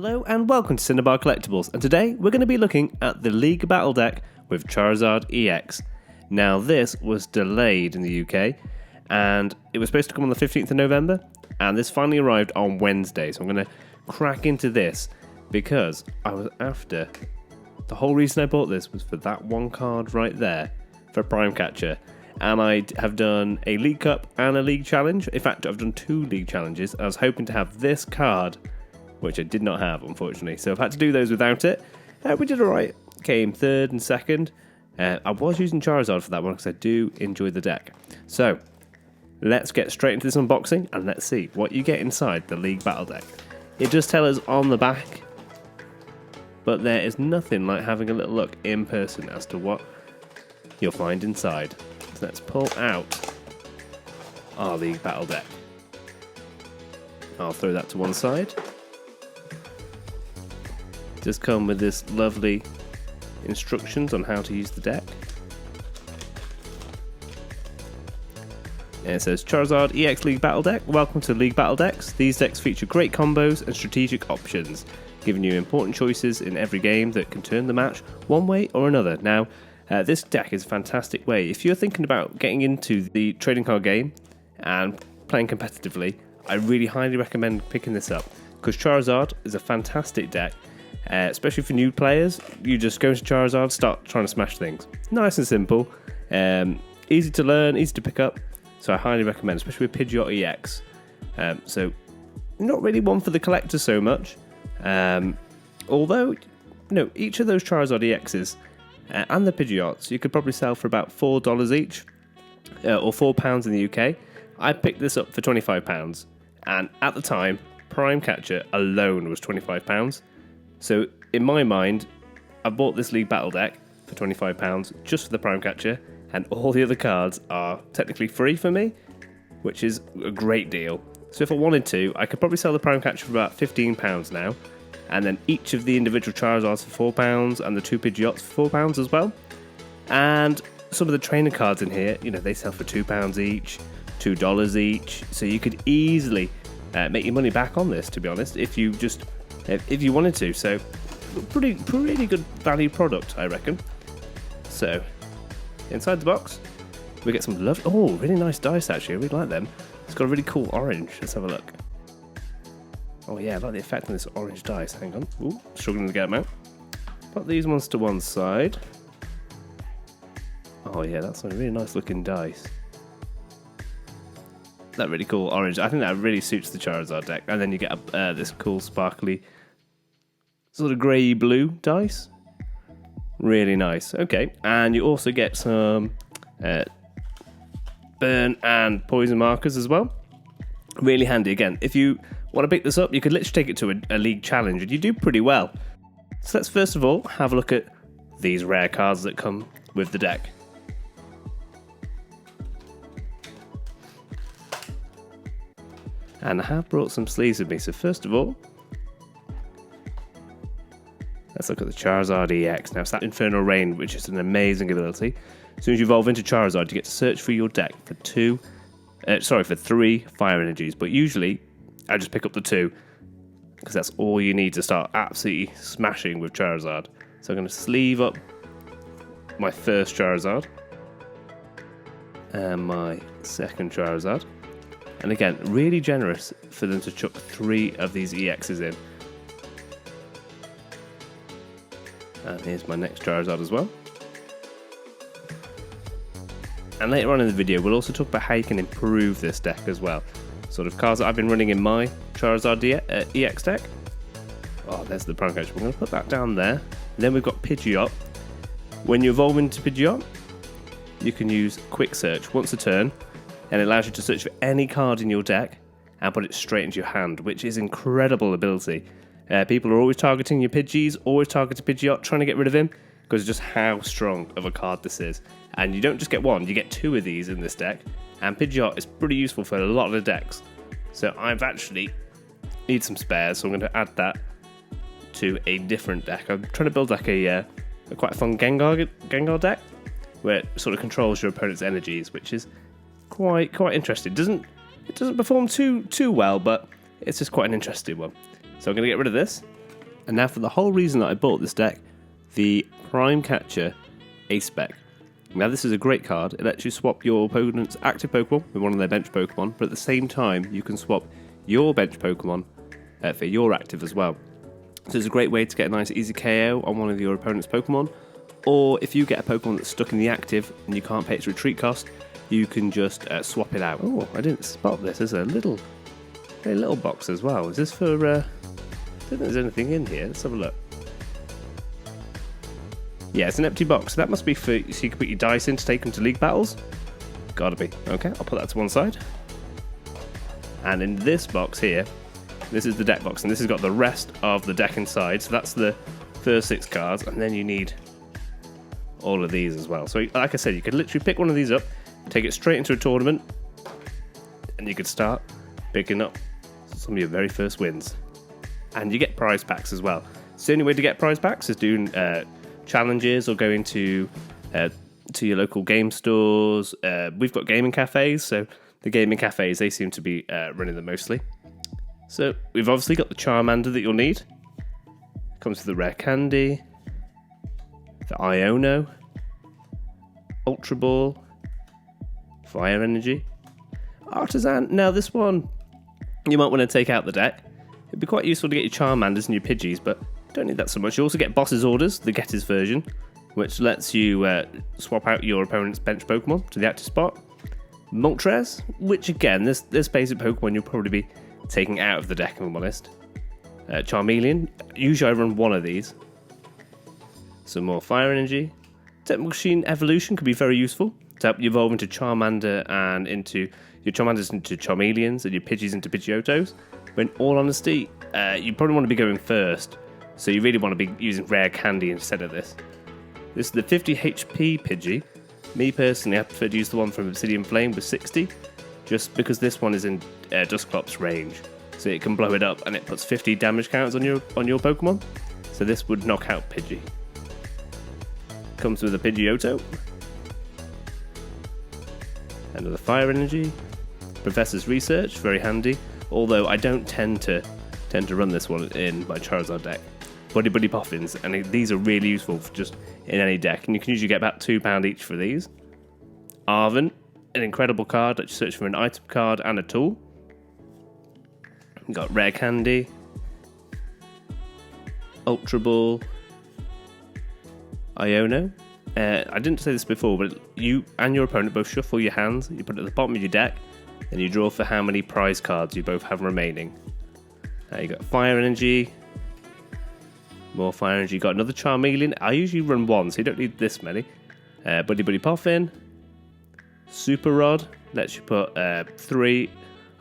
Hello and welcome to Cinnabar Collectibles, and today we're going to be looking at the League Battle Deck with Charizard EX. Now this was delayed in the UK and it was supposed to come on the 15th of November and this finally arrived on Wednesday, so I'm going to crack into this because I was after... The whole reason I bought this was for that one card right there for Prime Catcher, and I have done a League Cup and a League Challenge. In fact, I've done 2 League Challenges. I was hoping to have this card, which I did not have, unfortunately. So I've had to do those without it. We did alright. Came 3rd and 2nd. I was using Charizard for that one because I do enjoy the deck. So, let's get straight into this unboxing and let's see what you get inside the League Battle Deck. It does tell us on the back, but there is nothing like having a little look in person as to what you'll find inside. So let's pull out our League Battle Deck. I'll throw that to one side. Just come with this lovely instructions on how to use the deck. And it says Charizard EX League Battle Deck. Welcome to League Battle Decks. These decks feature great combos and strategic options, giving you important choices in every game that can turn the match one way or another. Now, this deck is a fantastic way. If you're thinking about getting into the trading card game and playing competitively, I really highly recommend picking this up because Charizard is a fantastic deck. Especially for new players, you just go into Charizard, start trying to smash things. Nice and simple, easy to learn, easy to pick up, so I highly recommend, especially with Pidgeot EX. So, not really one for the collector so much, although, each of those Charizard EXs and the Pidgeots, you could probably sell for about $4 each, or £4 in the UK. I picked this up for £25, and at the time, Prime Catcher alone was £25. So, in my mind, I bought this League Battle Deck for £25 just for the Prime Catcher, and all the other cards are technically free for me, which is a great deal. So if I wanted to, I could probably sell the Prime Catcher for about £15 now, and then each of the individual Charizards for £4, and the 2 Pidgeots for £4 as well. And some of the trainer cards in here, they sell for £2 each, $2 each, so you could easily make your money back on this, to be honest, if you wanted to. So pretty good value product, I reckon. So inside the box we get some really nice dice. Actually, I really like them. It's got a really cool orange. Let's have a look. Oh yeah, I like the effect on this orange dice. Hang on. Ooh, struggling to get them out. Put these ones to one side. Oh yeah, that's a really nice looking dice. That really cool orange. I think that really suits the Charizard deck. And then you get this cool sparkly sort of grey blue dice. Really nice. Okay, and you also get some burn and poison markers as well. Really handy. Again, if you want to pick this up, you could literally take it to a league challenge and you do pretty well. So let's first of all have a look at these rare cards that come with the deck. And I have brought some sleeves with me. So first of all, let's look at the Charizard EX. Now it's that Infernal Rain, which is an amazing ability. As soon as you evolve into Charizard, you get to search for your deck for 3 fire energies. But usually, I just pick up the 2, because that's all you need to start absolutely smashing with Charizard. So I'm going to sleeve up my first Charizard, and my second Charizard. And again, really generous for them to chuck 3 of these EXs in. And here's my next Charizard as well. And later on in the video, we'll also talk about how you can improve this deck as well. Sort of cards that I've been running in my Charizard EX deck. Oh, there's the Prime Catcher. We're going to put that down there. And then we've got Pidgeot. When you evolve into Pidgeot, you can use Quick Search once a turn, and it allows you to search for any card in your deck and put it straight into your hand, which is incredible ability. People are always targeting your Pidgeys, always targeting Pidgeot, trying to get rid of him, because just how strong of a card this is. And you don't just get one, you get 2 of these in this deck, and Pidgeot is pretty useful for a lot of the decks. So I've actually need some spares, so I'm going to add that to a different deck. I'm trying to build like a quite a fun Gengar deck, where it sort of controls your opponent's energies, which is quite interesting. It doesn't perform too well, but it's just quite an interesting one. So I'm going to get rid of this, And now for the whole reason that I bought this deck, the Prime Catcher Ace Spec. Now this is a great card. It lets you swap your opponent's active Pokemon with one of their bench Pokemon, but at the same time you can swap your bench Pokemon for your active as well. So it's a great way to get a nice easy KO on one of your opponent's Pokemon, or if you get a Pokemon that's stuck in the active and you can't pay its retreat cost, you can just swap it out. Oh, I didn't spot this. There's a very little box as well. Is this for... I don't think there's anything in here. Let's have a look. Yeah, it's an empty box. So that must be for... So you can put your dice in to take them to league battles. Gotta be. Okay, I'll put that to one side. And in this box here, this is the deck box, and this has got the rest of the deck inside. So that's the first 6 cards, and then you need all of these as well. So like I said, you could literally pick one of these up, take it straight into a tournament, and you could start picking up some of your very first wins. And you get prize packs as well. So the only way to get prize packs is doing challenges or going to your local game stores. We've got gaming cafes, so the gaming cafes, they seem to be running them mostly. So we've obviously got the Charmander that you'll need. Comes with the rare candy, the Iono, Ultra Ball, Fire Energy, Artisan. Now this one, you might want to take out the deck. It'd be quite useful to get your Charmanders and your Pidgeys, but you don't need that so much. You also get Boss's Orders, the Getters version, which lets you swap out your opponent's bench Pokemon to the active spot. Moltres, which again, this basic Pokemon you'll probably be taking out of the deck, if I'm honest. Charmeleon, usually I run one of these. Some more Fire Energy. Technical Machine Evolution could be very useful to help you evolve into Charmander and into your Charmanders into Charmeleons and your Pidgeys into Pidgeotos. But in all honesty, you probably want to be going first, so you really want to be using rare candy instead of this. This is the 50 HP Pidgey. Me personally, I prefer to use the one from Obsidian Flame with 60, just because this one is in Dusclops range, so it can blow it up and it puts 50 damage counters on your Pokemon. So this would knock out Pidgey. Comes with a Pidgeotto, another Fire Energy, Professor's Research, very handy. Although I don't tend to run this one in my Charizard deck. Buddy Poffins, and these are really useful for just in any deck, and you can usually get about £2 each for these. Arven, an incredible card that you search for an item card and a tool. You've got Rare Candy, Ultra Ball, Iono. I didn't say this before, but you and your opponent both shuffle your hands, you put it at the bottom of your deck, and you draw for how many prize cards you both have remaining. You got Fire Energy, more Fire Energy. You got another Charmeleon. I usually run one, so you don't need this many. Buddy Poffin, Super Rod lets you put 3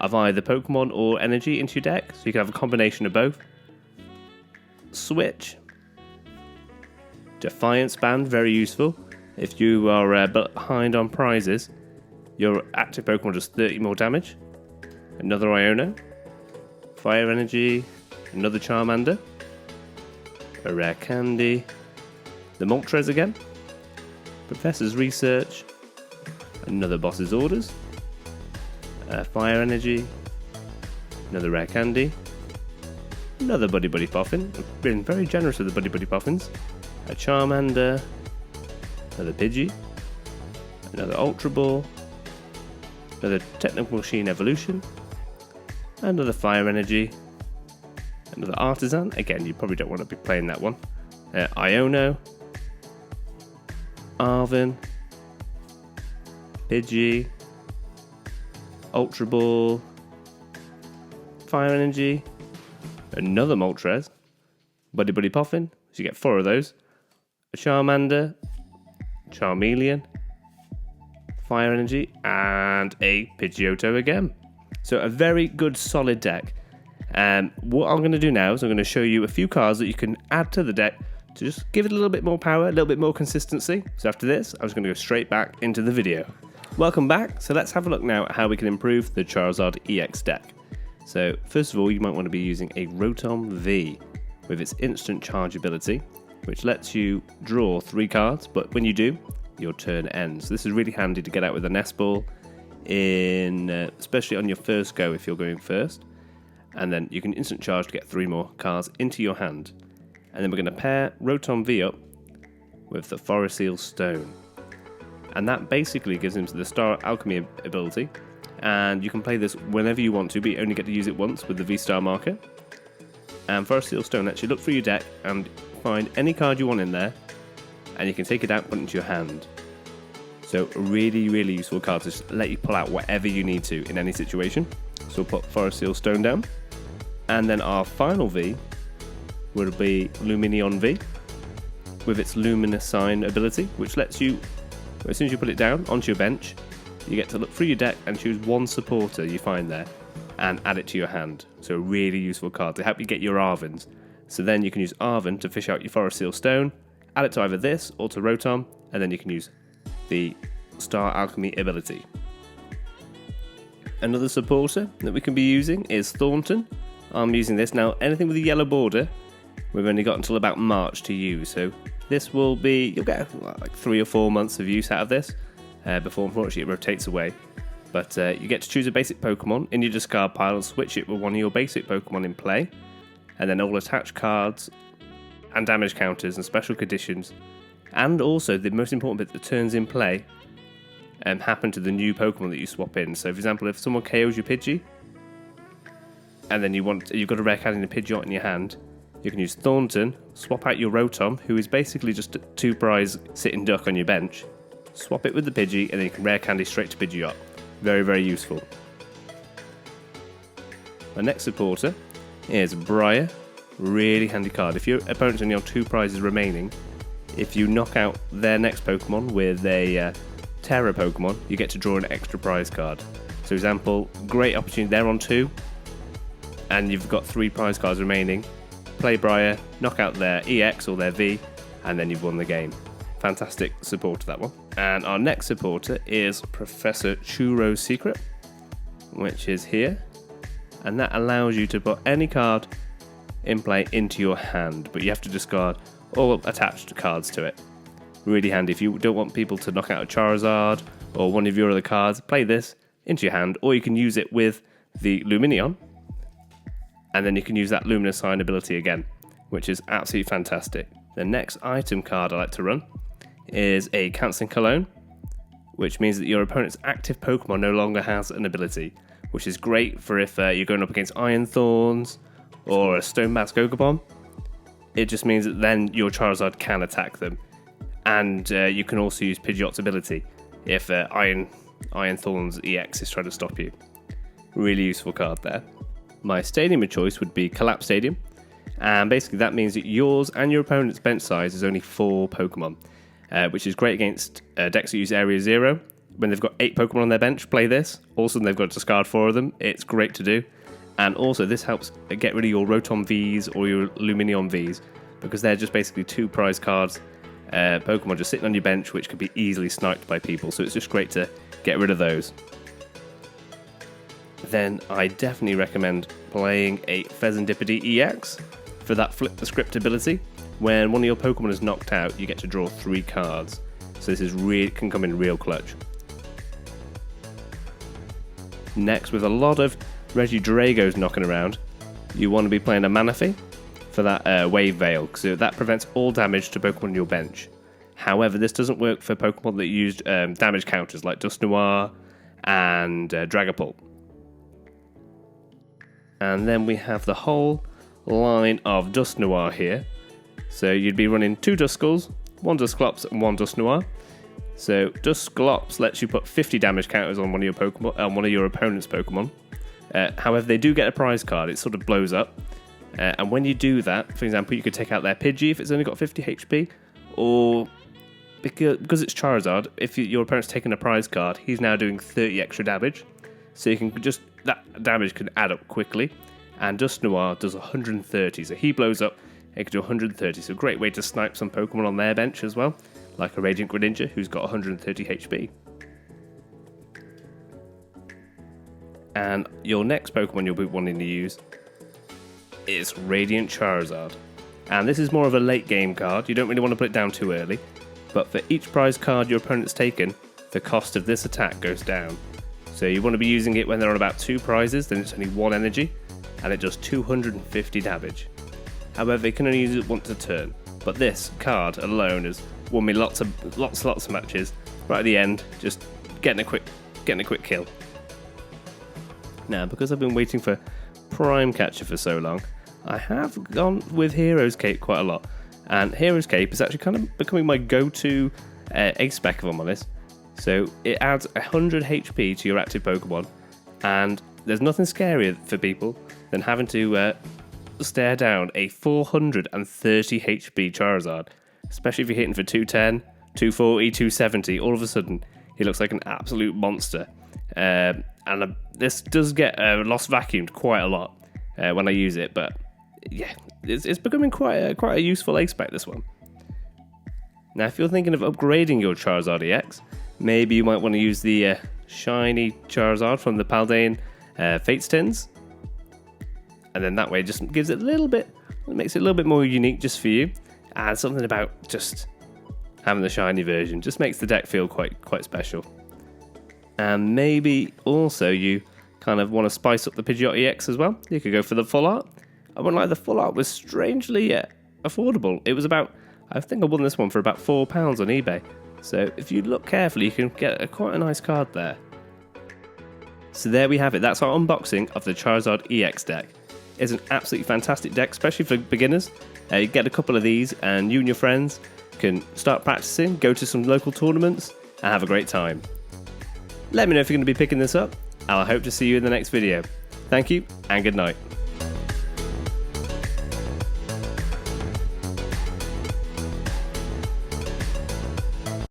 of either Pokemon or energy into your deck, so you can have a combination of both. Switch, Defiance Band, very useful. If you are behind on prizes, your active Pokemon does 30 more damage. Another Iono, Fire Energy, another Charmander, a Rare Candy, the Moltres again, Professor's Research, another Boss's Orders, Fire Energy, another Rare Candy, another Buddy Poffin. I've been very generous with the Buddy Poffins. A Charmander, another Pidgey, another Ultra Ball, another Technical Machine Evolution, another Fire Energy, another Artisan. Again, you probably don't want to be playing that one. Iono, Arven, Pidgey, Ultra Ball, Fire Energy, another Moltres, Buddy Poffin, so you get 4 of those, a Charmander, Charmeleon, Fire Energy, and a Pidgeotto again. So a very good solid deck. What I'm going to do now is I'm going to show you a few cards that you can add to the deck to just give it a little bit more power, a little bit more consistency. So after this, I'm just going to go straight back into the video. Welcome back. So let's have a look now at how we can improve the Charizard EX deck. So first of all, you might want to be using a Rotom V with its instant charge ability, which lets you draw 3 cards, but when you do, your turn ends. This is really handy to get out with a nest ball, especially on your first go if you're going first, and then you can instant charge to get 3 more cards into your hand. And then we're going to pair Rotom V up with the Forest Seal Stone. And that basically gives him the Star Alchemy ability. And you can play this whenever you want to, but you only get to use it once with the V-Star marker. And Forest Seal Stone lets you look through your deck and find any card you want in there, and you can take it out and put it into your hand. So a really, really useful card to just let you pull out whatever you need to in any situation. So we'll put Forest Seal Stone down. And then our final V would be Lumineon V, with its Luminous Sign ability, which lets you, as soon as you put it down onto your bench, you get to look through your deck and choose one supporter you find there and add it to your hand. So a really useful card to help you get your Arvens. So then you can use Arven to fish out your Forest Seal Stone, add it to either this or to Rotom, and then you can use the Star Alchemy ability. Another supporter that we can be using is Thornton. I'm using this now. Anything with a yellow border, we've only got until about March to use. So this will be, you'll get like 3 or 4 months of use out of this before unfortunately it rotates away. But you get to choose a basic Pokemon in your discard pile and switch it with one of your basic Pokemon in play. And then all attached cards and damage counters and special conditions, and also the most important bit, the turns in play, happen to the new Pokemon that you swap in. So for example, if someone KOs your Pidgey, and then you've got a rare card in a Pidgeot in your hand, you can use Thornton, swap out your Rotom, who is basically just a 2-prize sitting duck on your bench, swap it with the Pidgey, and then you can rare candy straight to Pidgeot. Very, very useful. My next supporter is Briar. Really handy card. If your opponent's only on 2 prizes remaining, if you knock out their next Pokemon with a Terra Pokemon, you get to draw an extra prize card. So, for example, great opportunity. They're on 2, and you've got 3 prize cards remaining. Play Briar, knock out their EX or their V, and then you've won the game. Fantastic supporter, that one. And our next supporter is Professor Churro's Secret, which is here. And that allows you to put any card in play into your hand, but you have to discard all attached cards to it. Really handy if you don't want people to knock out a Charizard or one of your other cards. Play this into your hand, or you can use it with the Lumineon, and then you can use that Luminous Sign ability again, which is absolutely fantastic. The next item card I like to run is a Canceling Cologne, which means that your opponent's active Pokemon no longer has an ability, which is great for if you're going up against Iron Thorns or a Stonebass Gogobomb. It just means that then your Charizard can attack them. And you can also use Pidgeot's ability if Iron Thorns EX is trying to stop you. Really useful card there. My stadium of choice would be Collapse Stadium. And basically that means that yours and your opponent's bench size is only 4 Pokemon, which is great against decks that use Area 0. When they've got 8 Pokemon on their bench, play this. Also, they've got to discard 4 of them. It's great to do. And also, this helps get rid of your Rotom Vs or your Lumineon Vs, because they're just basically 2 prize cards, Pokemon just sitting on your bench, which could be easily sniped by people. So it's just great to get rid of those. Then I definitely recommend playing a Pheasantipede EX for that Flip the Script ability. When one of your Pokemon is knocked out, you get to draw 3 cards. So this is can come in real clutch. Next, with a lot of Regidragos knocking around, you want to be playing a Manaphy for that Wave Veil, so that prevents all damage to Pokemon on your bench. However, this doesn't work for Pokemon that used damage counters like Dusknoir and Dragapult. And then we have the whole line of Dusknoir here. So you'd be running 2 Duskulls, 1 Dusclops and 1 Dusknoir. So Dusclops lets you put 50 damage counters on one of your Pokemon, one of your opponent's Pokemon. However, they do get a prize card. It sort of blows up. And when you do that, for example, you could take out their Pidgey if it's only got 50 HP, or because it's Charizard, if your opponent's taking a prize card, he's now doing 30 extra damage. So you can that damage can add up quickly. And Dusknoir does 130, so he blows up, it can do 130. So a great way to snipe some Pokemon on their bench as well, like a Radiant Greninja who's got 130 HP. And your next Pokemon you'll be wanting to use is Radiant Charizard. And this is more of a late game card. You don't really want to put it down too early, but for each prize card your opponent's taken, the cost of this attack goes down. So you want to be using it when they're on about 2 prizes, then it's only 1 energy, and it does 250 damage. However, you can only use it once a turn. But this card alone has won me lots of matches. Right at the end, just getting a quick kill. Now, because I've been waiting for Prime Catcher for so long, I have gone with Hero's Cape quite a lot. And Hero's Cape is actually kind of becoming my go-to ace spec, if I'm honest. So it adds 100 HP to your active Pokemon, and there's nothing scarier for people than having to stare down a 430 HP Charizard, especially if you're hitting for 210, 240, 270. All of a sudden, he looks like an absolute monster. This does get lost vacuumed quite a lot when I use it, but yeah, it's becoming quite a useful ace spec, this one. Now, if you're thinking of upgrading your Charizard EX, maybe you might want to use the shiny Charizard from the Paldean Fates tins, and then that way it just gives it a little bit, makes it a little bit more unique just for you. And something about just having the shiny version just makes the deck feel quite special. And maybe also you kind of want to spice up the Pidgeot EX as well. You could go for the full art. I wouldn't lie, the full art was strangely affordable. It was about, I think I won this one for about £4 on eBay. So if you look carefully, you can get quite a nice card there. So there we have it. That's our unboxing of the Charizard EX deck. It's an absolutely fantastic deck, especially for beginners. You get a couple of these and you and your friends can start practicing, go to some local tournaments, and have a great time. Let me know if you're going to be picking this up, and I hope to see you in the next video. Thank you, and good night.